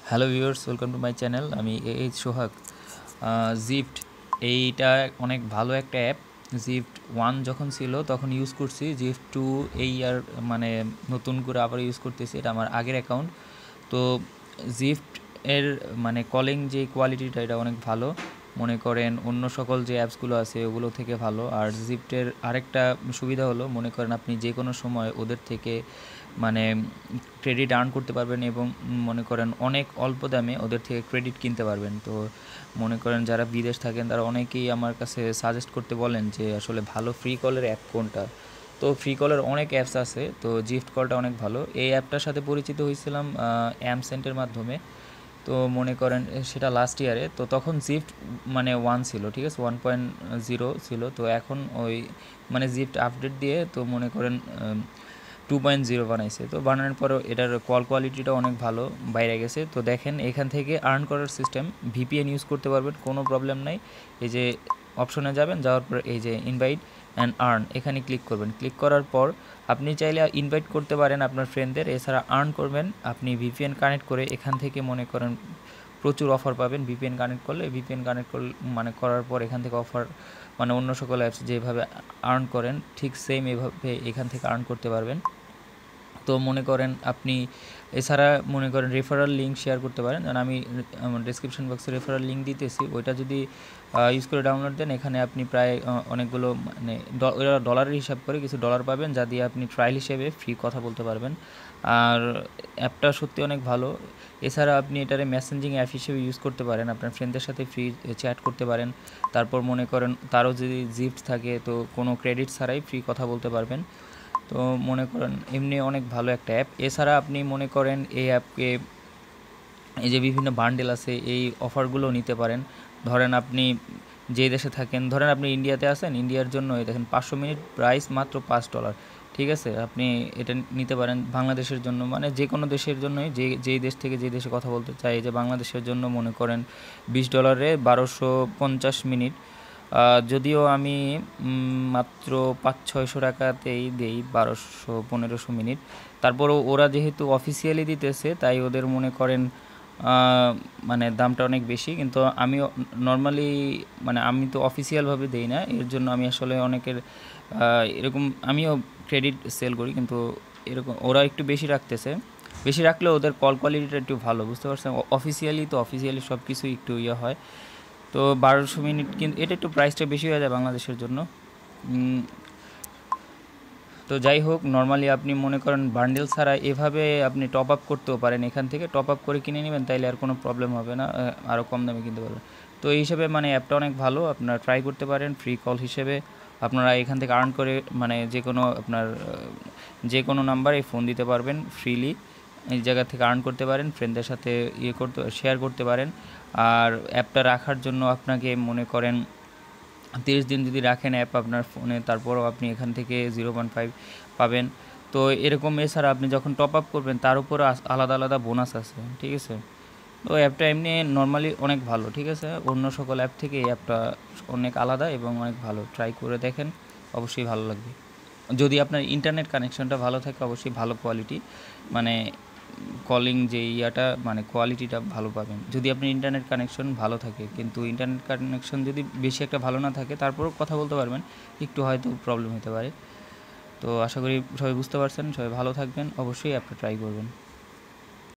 Hello viewers, welcome to my channel. আমি সোহাগ। জিফট এইটা অনেক ভালো একটা অ্যাপ। জিফট 1 যখন ছিল তখন ইউজ করছি, জিফট 2 এই আর মানে নতুন করে আবার ইউজ করতেছি। এটা আমার আগের অ্যাকাউন্ট। তো জিফট এর মানে কলিং যে কোয়ালিটিটা এটা অনেক ভালো, মনে করেন অন্য সকল যে অ্যাপসগুলো আছে ওগুলো থেকে ভালো। আর জিফটের আরেকটা সুবিধা হলো, মনে করেন আপনি যে কোনো সময় ওদের থেকে মানে ক্রেডিট আর্ন করতে পারবেন এবং মনে করেন অনেক অল্প দামে ওদের থেকে ক্রেডিট কিনতে পারবেন। তো মনে করেন যারা বিদেশ থাকেন তারা অনেকেই আমার কাছে সাজেস্ট করতে বলেন যে আসলে ভালো ফ্রি কলের অ্যাপ কোনটা। তো ফ্রি কলের অনেক অ্যাপস আছে, তো জিফট কলটা অনেক ভালো। এই অ্যাপটার সাথে পরিচিত হয়েছিলাম অ্যামসেন্টের মাধ্যমে। তো মনে করেন সেটা লাস্ট ইয়ারে, তো তখন জিফট মানে 1 ছিল, ঠিক আছে, 1.0 ছিল। তো এখন ওই মানে জিফট আপডেট দিয়ে তো মনে করেন 2.0 বানাইছে। তো বানানোর পরেও এটার কল কোয়ালিটিটা অনেক ভালো বাইরে গেছে। তো দেখেন এখান থেকে আর্ন করার সিস্টেম, ভিপিএন ইউজ করতে পারবেন, কোনো প্রবলেম নাই। এই যে অপশনে যাবেন, যাওয়ার পর এই যে ইনভাইট অ্যান্ড আর্ন এখানে ক্লিক করবেন। ক্লিক করার পর আপনি চাইলে ইনভাইট করতে পারেন আপনার ফ্রেন্ডদের, এছাড়া আর্ন করবেন আপনি ভিপিএন কানেক্ট করে। এখান থেকে মনে করেন প্রচুর অফার পাবেন ভিপিএন কানেক্ট করলে। ভিপিএন কানেক্ট করলে মানে করার পর এখান থেকে অফার মানে অন্য সকল অ্যাপস যেভাবে আর্ন করেন ঠিক সেম এভাবে এখান থেকে আর্ন করতে পারবেন। তো মনে করেন আপনি এছাড়া মনে করেন রেফারাল লিঙ্ক শেয়ার করতে পারেন, কারণ আমি আমার ডিসক্রিপশন বক্সে রেফারাল লিঙ্ক দিতেছি, ওইটা যদি ইউজ করে ডাউনলোড দেন এখানে আপনি প্রায় অনেকগুলো মানে ডলারের হিসাব করে কিছু ডলার পাবেন, যা দিয়ে আপনি ট্রায়াল হিসেবে ফ্রি কথা বলতে পারবেন। আর অ্যাপটা সত্যি অনেক ভালো। এছাড়া আপনি এটারে মেসেঞ্জিং অ্যাপ হিসেবে ইউজ করতে পারেন, আপনার ফ্রেন্ডদের সাথে ফ্রি চ্যাট করতে পারেন। তারপর মনে করেন তারও যদি জিফট থাকে তো কোনো ক্রেডিট ছাড়াই ফ্রি কথা বলতে পারবেন। তো মনে করেন এমনি অনেক ভালো একটা অ্যাপ। এছাড়া আপনি মনে করেন এই অ্যাপকে এই যে বিভিন্ন বান্ডেল আছে এই অফারগুলো নিতে পারেন। ধরেন আপনি যে দেশে থাকেন, ধরেন আপনি ইন্ডিয়াতে আছেন, ইন্ডিয়ার জন্য এই দেখেন 500 মিনিট প্রাইস মাত্র $5, ঠিক আছে। আপনি এটা নিতে পারেন বাংলাদেশের জন্য, মানে যে কোনো দেশের জন্যই, যেই দেশ থেকে যে দেশে কথা বলতে চাই। যে বাংলাদেশের জন্য মনে করেন $20 1250 মিনিট। যদিও আমি মাত্র 500-600 টাকাতেই দেই 1200-1500 মিনিট। তারপরেও ওরা যেহেতু অফিসিয়ালি দিতেছে তাই ওদের মনে করেন মানে দামটা অনেক বেশি, কিন্তু আমিও নর্মালি মানে আমি তো অফিসিয়ালভাবে দেই না, এর জন্য আমি আসলে অনেকের এরকম আমিও ক্রেডিট সেল করি, কিন্তু এরকম ওরা একটু বেশি রাখতেছে। বেশি রাখলেও ওদের কল কোয়ালিটিটা একটু ভালো, বুঝতে পারছেন। অফিসিয়ালি তো অফিসিয়ালি সব কিছুই একটু ইয়ে হয়। তো 1200 মিনিট কিন্তু এটা একটু প্রাইসটা বেশি হয়ে যায় বাংলাদেশের জন্য। তো যাই হোক, নর্মালি আপনি মনে করেন বান্ডেল ছাড়া এভাবে আপনি টপ আপ করতেও পারেন, এখান থেকে টপ আপ করে কিনে নেবেন, তাইলে আর কোনো প্রবলেম হবে না, আরও কম দামে কিনতে পারবেন। তো এই হিসেবে মানে অ্যাপটা অনেক ভালো, আপনারা ট্রাই করতে পারেন। ফ্রি কল হিসেবে আপনারা এখান থেকে আর্ন করে মানে যে কোনো আপনার যে কোনো নাম্বারে ফোন দিতে পারবেন ফ্রিলি, এই জায়গা থেকে আর্ন করতে পারেন, ফ্রেন্ডদের সাথে শেয়ার করতে পারেন। আর অ্যাপটা রাখার জন্য আপনাকে মনে করেন 30 দিন যদি রাখেন অ্যাপ আপনার ফোনে, তারপরও আপনি এখান থেকে 0.5 পাবেন। তো এরকম এছাড়া আপনি যখন টপ আপ করবেন তার উপরে আলাদা আলাদা বোনাস আছে, ঠিক আছে। তো অ্যাপটা এমনি নর্মালি অনেক ভালো, ঠিক আছে। অন্য সকল অ্যাপ থেকে এই অ্যাপটা অনেক আলাদা এবং অনেক ভালো। ট্রাই করে দেখেন, অবশ্যই ভালো লাগবে। যদি আপনার ইন্টারনেট কানেকশনটা ভালো থাকে, অবশ্যই ভালো কোয়ালিটি মানে কলিং যে ইয়াটা মানে কোয়ালিটিটা ভালো পাবেন যদি আপনার ইন্টারনেট কানেকশন ভালো থাকে। কিন্তু ইন্টারনেট কানেকশন যদি বেশি একটা ভালো না থাকে তারপরেও কথা বলতে পারবেন, একটু হয়তো প্রবলেম হতে পারে। তো আশা করি সবাই বুঝতে পারছেন, সবাই ভালো থাকবেন, অবশ্যই অ্যাপটা ট্রাই করবেন।